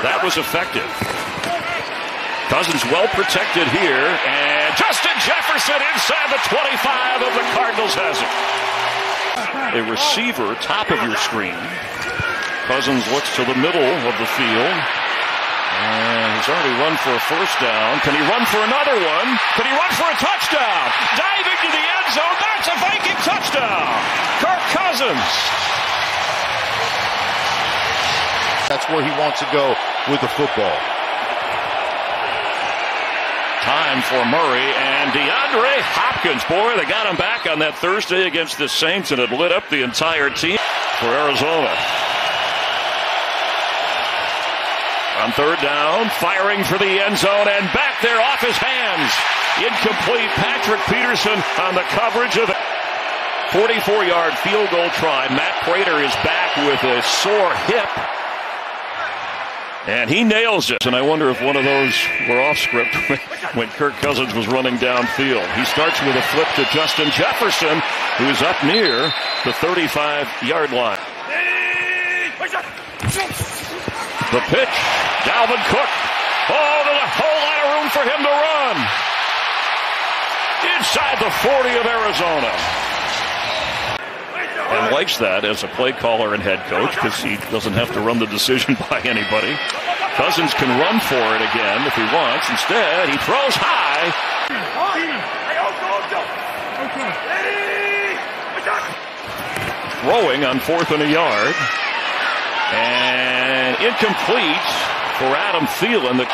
That was effective. Cousins well protected here, and Justin Jefferson inside the 25 of the Cardinals has it. A receiver, top of your screen. Cousins looks to the middle of the field, and he's already run for a first down. Can he run for another one? Can he run for a touchdown? Diving to the end zone, that's a Viking touchdown! Kirk Cousins! That's where he wants to go with the football. Time for Murray and DeAndre Hopkins. Boy, they got him back on that Thursday against the Saints, and it lit up the entire team for Arizona. On third down, firing for the end zone, and back there off his hands. Incomplete. Patrick Peterson on the coverage of it. 44-yard field goal try. Matt Prater is back with a sore hip. And he nails it. And I wonder if one of those were off script when Kirk Cousins was running downfield. He starts with a flip to Justin Jefferson, who's up near the 35-yard line. The pitch, Dalvin Cook. Oh, there's a whole lot of room for him to run. Inside the 40 of Arizona. And likes that as a play caller and head coach because he doesn't have to run the decision by anybody. Cousins can run for it again if he wants. Instead, he throws high. Throwing on 4th and a yard. And incomplete for Adam Thielen. The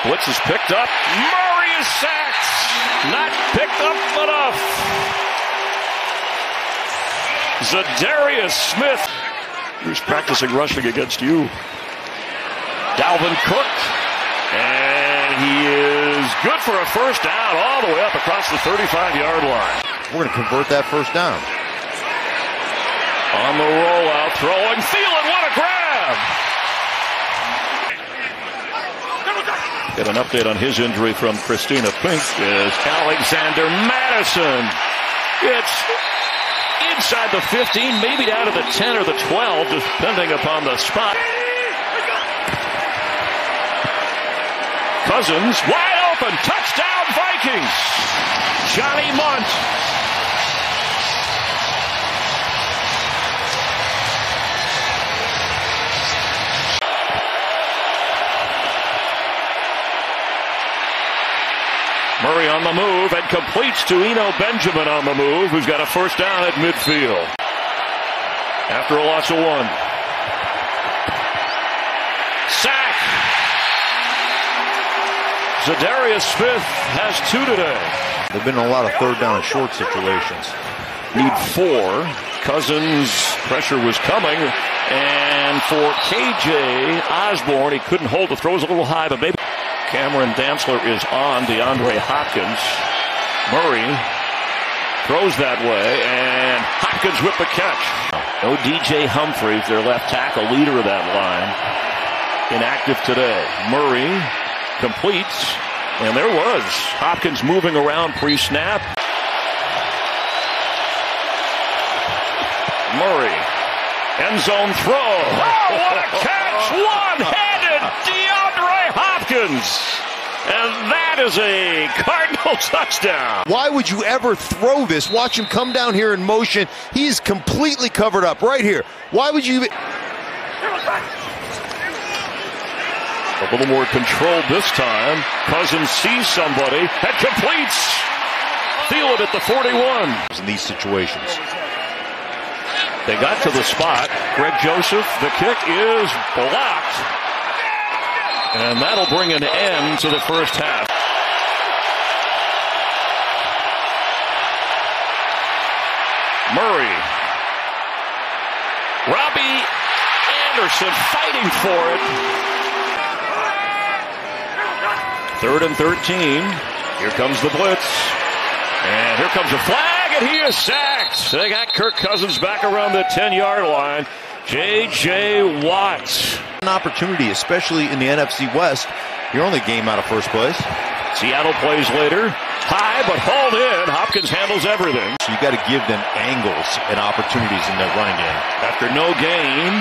blitz is picked up. Murray is sacked. Not picked up enough. Zadarius Smith, who's practicing rushing against you. Dalvin Cook. And he is good for a first down all the way up across the 35-yard line. We're going to convert that first down. On the rollout, throwing. Thielen, what a grab! Get an update on his injury from Christina Pink is Alexander Madison. It's inside the 15, maybe down to the 10 or the 12, depending upon the spot. Cousins, wide open, touchdown Vikings! Johnny Munt. Murray on the move and completes to Eno Benjamin on the move, who's got a first down at midfield. After a loss of 1. Sack! Zadarius Smith has 2 today. There've been a lot of third down and short situations. Need 4. Cousins, pressure was coming. And for KJ Osborne, he couldn't hold the throws a little high, but maybe. Cameron Dantzler is on DeAndre Hopkins. Murray throws that way, and Hopkins with the catch. No DJ Humphries, their left tackle, leader of that line, inactive today. Murray completes, and there was Hopkins moving around pre-snap. Murray, end zone throw. Oh, what a catch! One-handed DeAndre Hopkins. And that is a Cardinal touchdown. Why would you ever throw this? Watch him come down here in motion. He's completely covered up right here. Why would you? A little more controlled this time. Cousins sees somebody and completes. Thielen at the 41. In these situations. They got to the spot. Greg Joseph, the kick is blocked. And that'll bring an end to the first half. Murray. Robbie Anderson fighting for it. 3rd and 13. Here comes the blitz. And here comes a flag, and he is sacked. They got Kirk Cousins back around the 10-yard line. J.J. Watt. An opportunity, especially in the NFC West. Your only game out of first place. Seattle plays later. High, but hauled in. Hopkins handles everything. So you got to give them angles and opportunities in their running game. After no gain,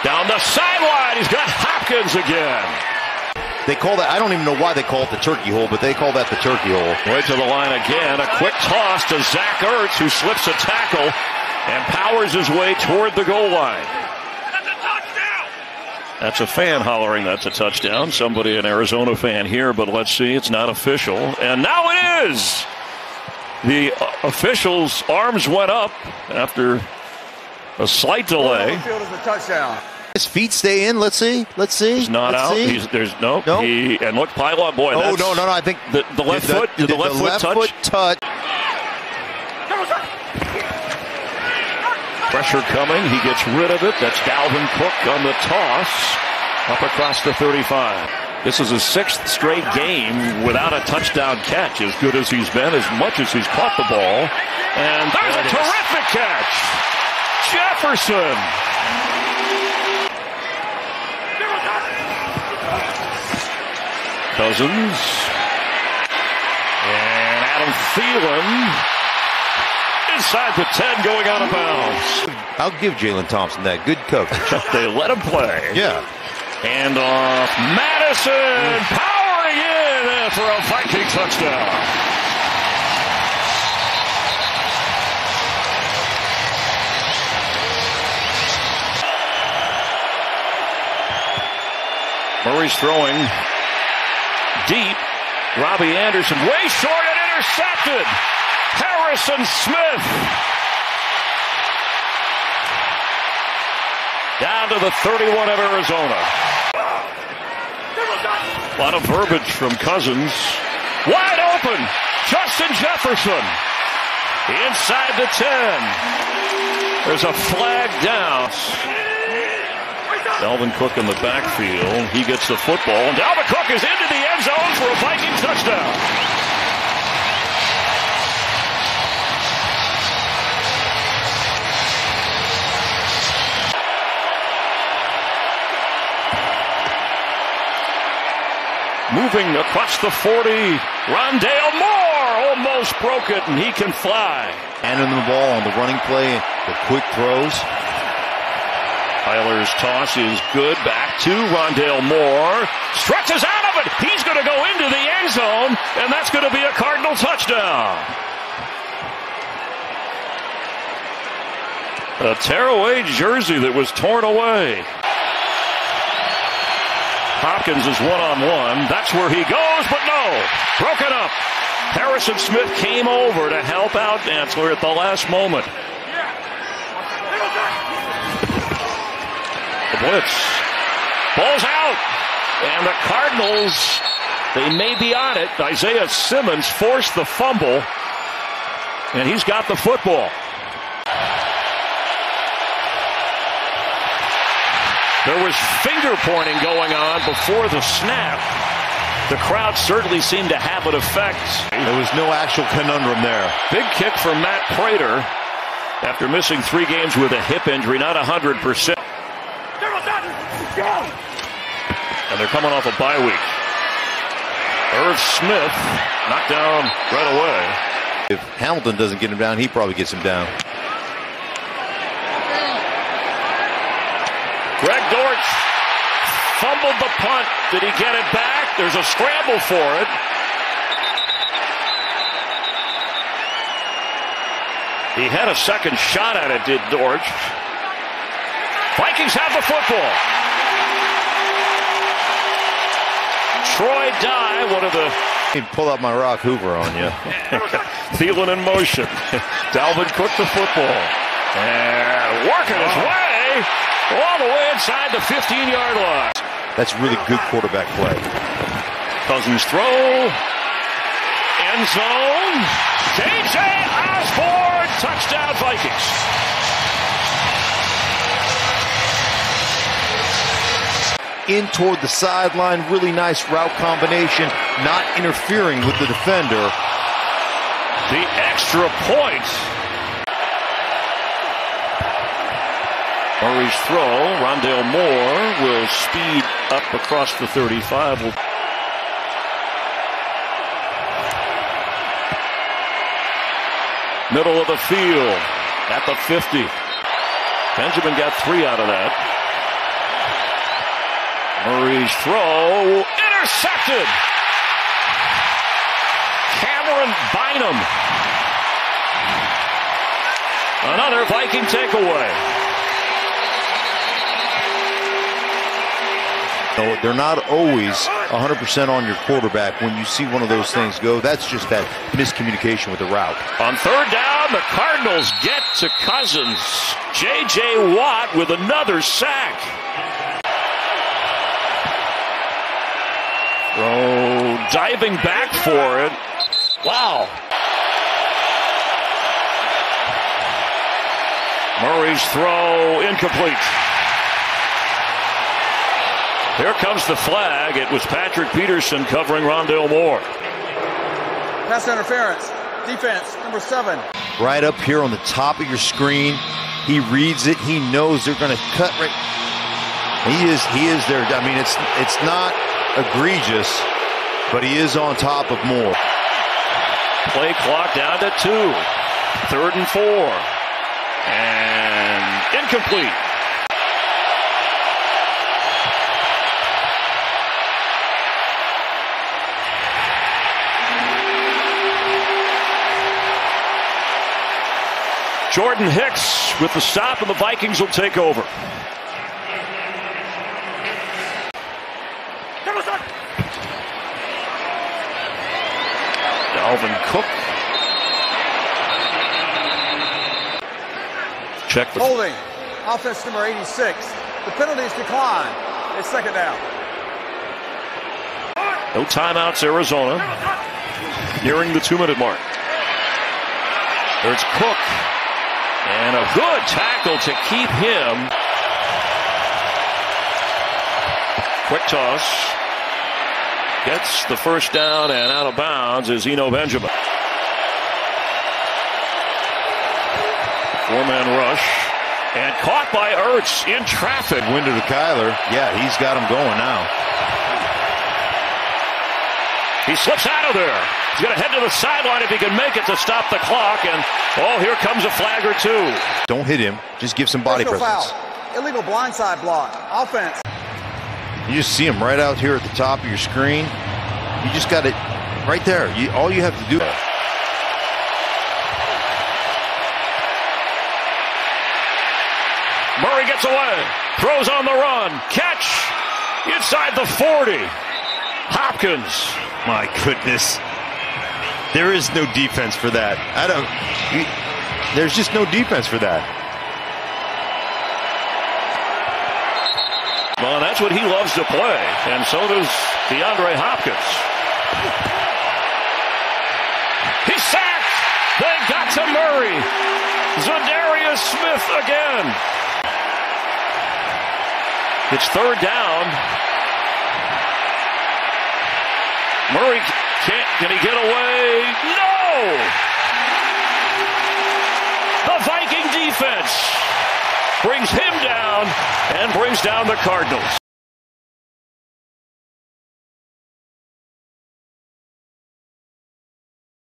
down the sideline, he's got Hopkins again. They call that, I don't even know why they call it the turkey hole, but they call that the turkey hole. Right to the line again. A quick toss to Zach Ertz, who slips a tackle and powers his way toward the goal line. That's a touchdown! That's a fan hollering that's a touchdown. Somebody, an Arizona fan here, but let's see, it's not official. And now it is! The officials' arms went up after a slight delay. Field is a touchdown. His feet stay in. Let's see. He's not out. There's no. And look, pylon, boy. Oh, no. I think the left foot. Did the left foot touch? Pressure coming. He gets rid of it. That's Dalvin Cook on the toss. Up across the 35. This is his 6th straight game without a touchdown catch. As good as he's been, as much as he's caught the ball. And there's a terrific catch. Jefferson. Cousins. And Adam Thielen inside the 10 going out of bounds. I'll give Jalen Thompson that. Good coverage. They let him play. Yeah. And off Madison powering in for a Viking touchdown. Murray's throwing deep. Robbie Anderson way short and intercepted. Harrison Smith down to the 31 of Arizona. A lot of verbiage from Cousins. Wide open. Justin Jefferson inside the 10. There's a flag down. Dalvin Cook in the backfield. He gets the football, and Dalvin Cook is into the end zone for a Viking touchdown. Moving across the 40, Rondale Moore almost broke it, and he can fly. Handing the ball on the running play, the quick throws. Tyler's toss is good. Back to Rondale Moore. Stretches out of it. He's going to go into the end zone, and that's going to be a Cardinal touchdown. A tearaway jersey that was torn away. Hopkins is one-on-one. That's where he goes, but no. Broken up. Harrison Smith came over to help out Dantzler at the last moment. The blitz. Ball's out. And the Cardinals, they may be on it. Isaiah Simmons forced the fumble. And he's got the football. There was finger pointing going on before the snap. The crowd certainly seemed to have an effect. There was no actual conundrum there. Big kick for Matt Prater after missing 3 games with a hip injury, not 100%. And they're coming off a bye week. Irv Smith knocked down right away. If Hamilton doesn't get him down, he probably gets him down. Greg Dortch fumbled the punt. Did he get it back? There's a scramble for it. He had a second shot at it, did Dortch. Vikings have the football. Troy Dye, one of the... He'd pull out my Rock Hoover on you. Thielen in motion. Dalvin Cook the football. And working his way all the way inside the 15-yard line. That's really good quarterback play. Cousins throw. End zone. J.J. Osborne. Touchdown Vikings. In toward the sideline, really nice route combination, not interfering with the defender. The extra point. Murray's throw. Rondale Moore will speed up across the 35. Middle of the field at the 50. Benjamin got 3 out of that. Murray's throw intercepted. Cameron Bynum. Another Viking takeaway. No, they're not always 100% on your quarterback. When you see one of those things go, that's just that miscommunication with the route. On third down, the Cardinals get to Cousins. J.J. Watt with another sack. Oh, diving back for it. Wow. Murray's throw incomplete. Here comes the flag. It was Patrick Peterson covering Rondale Moore. Pass interference. Defense, number 7. Right up here on the top of your screen. He reads it. He knows they're going to cut right. He is there. I mean, it's not egregious, but he is on top of Moore. Play clock down to 2. 3rd and 4. And incomplete. Jordan Hicks with the stop, and the Vikings will take over. Dalvin Cook. Check the holding. Offense number 86. The penalties decline. It's 2nd down. No timeouts, Arizona. Nearing the 2-minute mark. There's Cook. And a good tackle to keep him. Quick toss. Gets the first down, and out of bounds is Eno Benjamin. 4-man rush. And caught by Ertz in traffic. Window to Kyler. Yeah, he's got him going now. He slips out of there. He's going to head to the sideline if he can make it to stop the clock. And, oh, here comes a flag or 2. Don't hit him. Just give some body presence. Foul. Illegal blindside block. Offense. You just see him right out here at the top of your screen. You just got it right there. All you have to do. Murray gets away. Throws on the run. Catch. Inside the 40. Hopkins. My goodness. There is no defense for that. There's just no defense for that. Well, that's what he loves to play. And so does DeAndre Hopkins. He's sacked. They got to Murray. Zadarius Smith again. It's 3rd down. Murray can he get away? No! The Viking defense brings him down and brings down the Cardinals.